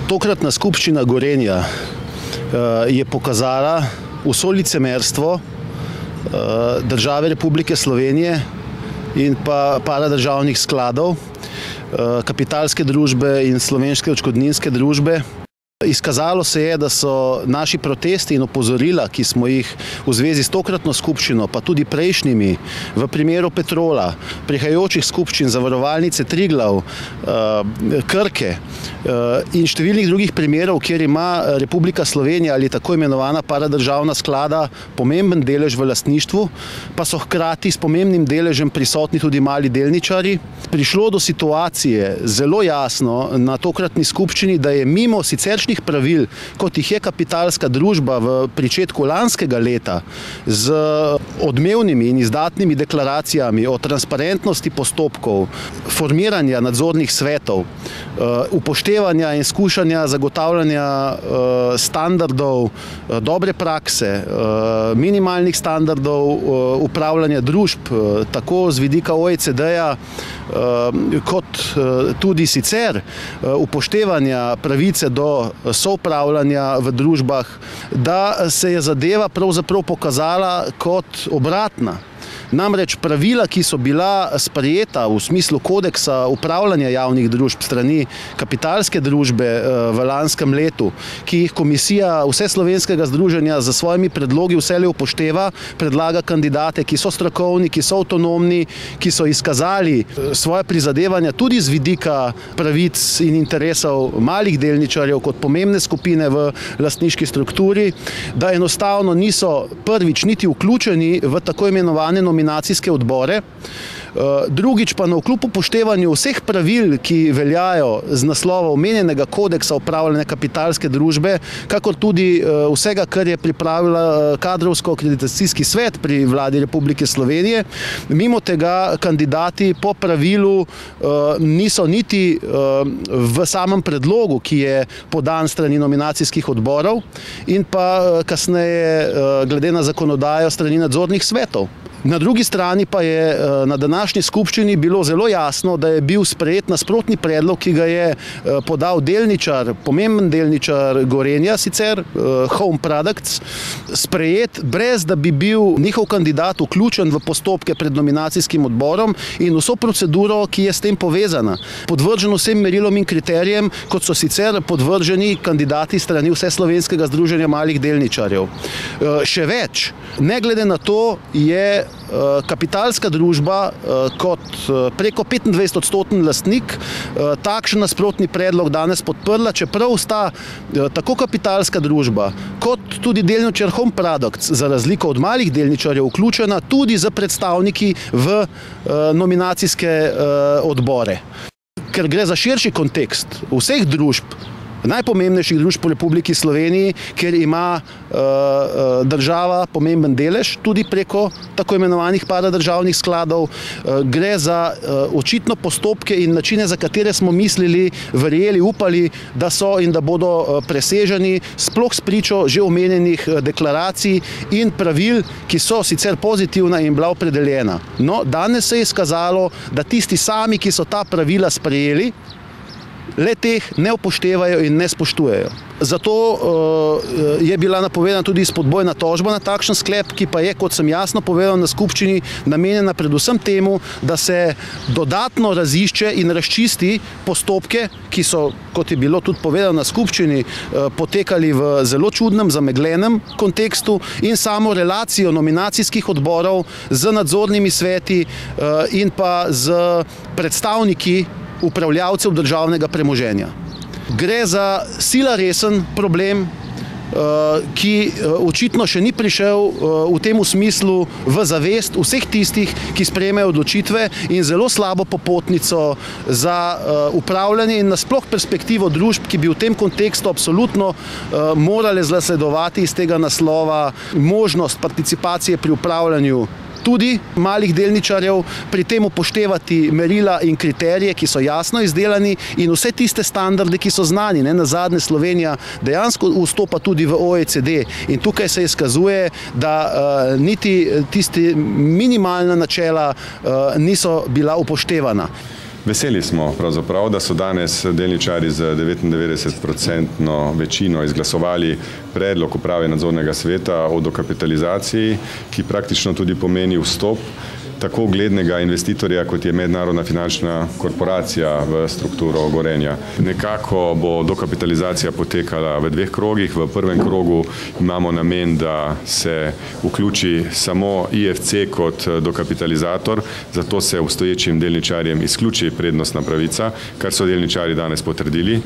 Tokratna skupščina Gorenja je pokazala vso licemerstvo države Republike Slovenije in pa paradržavnih skladov, kapitalske družbe in slovenske odškodninske družbe. Izkazalo se je, da so naši protesti in opozorila, ki smo jih v zvezi s tokratno skupščino, pa tudi prejšnjimi, v primeru Petrola, prihajajočih skupščin Zavarovalnice Triglav, Krke in številnih drugih primerov, kjer ima Republika Slovenija ali tako imenovana paradržavna sklada pomemben delež v lastništvu, pa so hkrati s pomembnim deležem prisotni tudi mali delničarji, prišlo do situacije zelo jasno na tokratni skupščini, da je mimo sicer pravil, kot jih je kapitalska družba v pričetku lanskega leta z odmevnimi in izdatnimi deklaracijami o transparentnosti postopkov, formiranja nadzornih svetov, upoštevanja in skušanja zagotavljanja standardov dobre prakse, minimalnih standardov upravljanja družb, tako z vidika OECD-ja, kot tudi sicer upoštevanja pravice do soupravljanja v družbah, da se je zadeva pravzaprav pokazala kot obratna. Namreč pravila, ki so bila sprejeta v smislu kodeksa upravljanja javnih družb strani kapitalske družbe v lanskem letu, ki jih Komisija Vseslovenskega združenja za svojimi predlogi vselej upošteva, predlaga kandidate, ki so strokovni, ki so avtonomni, ki so izkazali svoje prizadevanja tudi z vidika pravic in interesov malih delničarjev kot pomembne skupine v lastniški strukturi, da enostavno niso prvič niti vključeni v tako imenovane nominacijske odbore. Drugič pa navkljub upoštevanju vseh pravil, ki veljajo z naslova omenjenega kodeksa upravljanja kapitalske družbe, kakor tudi vsega, kar je pripravila kadrovsko-akreditacijski svet pri vladi Republike Slovenije, mimo tega kandidati po pravilu niso niti v samem predlogu, ki je podan strani nominacijskih odborov in pa kasneje glede na zakonodajo strani nadzornih svetov. Na drugi strani pa je na današnji skupščini bilo zelo jasno, da je bil sprejet nasprotni predlog, ki ga je podal delničar, pomemben delničar Gorenja, sicer Home Products, sprejet brez da bi bil njihov kandidat vključen v postopke pred nominacijskim odborom in vso proceduro, ki je s tem povezana, podvržen vsem merilom in kriterijem, kot so sicer podvrženi kandidati strani Vseslovenskega združenja malih delničarjev. Še več, ne glede na to je kapitalska družba kot preko 25% lastnik takšen nasprotni predlog danes podprla, čeprav sta tako kapitalska družba kot tudi delničar Home Products za razliko od malih delničarjev vključena tudi za predstavniki v nominacijske odbore. Ker gre za širši kontekst vseh družb, najpomembnejših družb po Republiki Sloveniji, kjer ima država pomemben delež, tudi preko tako imenovanih paradržavnih skladov. Gre za očitno postopke in načine, za katere smo mislili, verjeli, upali, da so in da bodo preseženi, sploh spričo že omenjenih deklaracij in pravil, ki so sicer pozitivna in bila opredeljena. No, danes se je izkazalo, da tisti sami, ki so ta pravila sprejeli, le teh ne upoštevajo in ne spoštujejo. Zato je bila napovedana tudi spodbojna tožba na takšen sklep, ki pa je, kot sem jasno povedal na skupščini, namenjena predvsem temu, da se dodatno razišče in razčisti postopke, ki so, kot je bilo tudi povedano na skupščini, potekali v zelo čudnem, zameglenem kontekstu in samo relacijo nominacijskih odborov z nadzornimi sveti in pa z predstavniki upravljavcev državnega premoženja. Gre za sila resen problem, ki očitno še ni prišel v tem smislu v zavest vseh tistih, ki sprejemajo odločitve in zelo slabo popotnico za upravljanje in nasploh perspektivo družb, ki bi v tem kontekstu absolutno morale zasledovati iz tega naslova možnost participacije pri upravljanju tudi malih delničarjev, pri tem upoštevati merila in kriterije, ki so jasno izdelani in vse tiste standarde, ki so znani. Nazadnje Slovenija dejansko vstopa tudi v OECD in tukaj se izkazuje, da niti tisti minimalna načela niso bila upoštevana. Veseli smo pravzaprav, da so danes delničarji z 99% večino izglasovali predlog uprave nadzornega sveta o dokapitalizaciji, ki praktično tudi pomeni vstop tako uglednega investitorja, kot je Mednarodna finančna korporacija v strukturo Gorenja. Nekako bo dokapitalizacija potekala v dveh krogih. V prvem krogu imamo namen, da se vključi samo IFC kot dokapitalizator, zato se obstoječim delničarjem izključi prednostna pravica, kar so delničarji danes potrdili.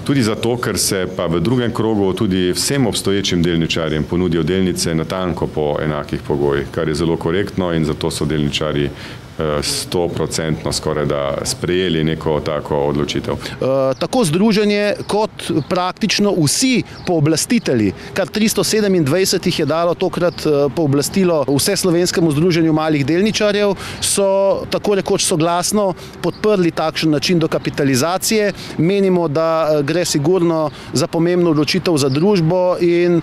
Tudi zato, ker se pa v drugem krogu tudi vsem obstoječim delničarjem ponudijo delnice natanko po enakih pogojih, kar je zelo korektno in zato so delničarji 100% skoraj da sprejeli neko tako odločitev. Tako združenje kot praktično vsi pooblastitelji, kar 327 jih je dalo tokrat pooblastilo Vseslovenskemu združenju malih delničarjev, so tako rekoč soglasno podprli takšen način dokapitalizacije. Menimo, da gre sigurno za pomembno odločitev za družbo in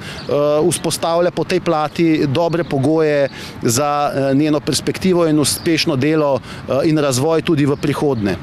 vzpostavlja po tej plati dobre pogoje za njeno perspektivo in uspešno delo in razvoj tudi v prihodnje.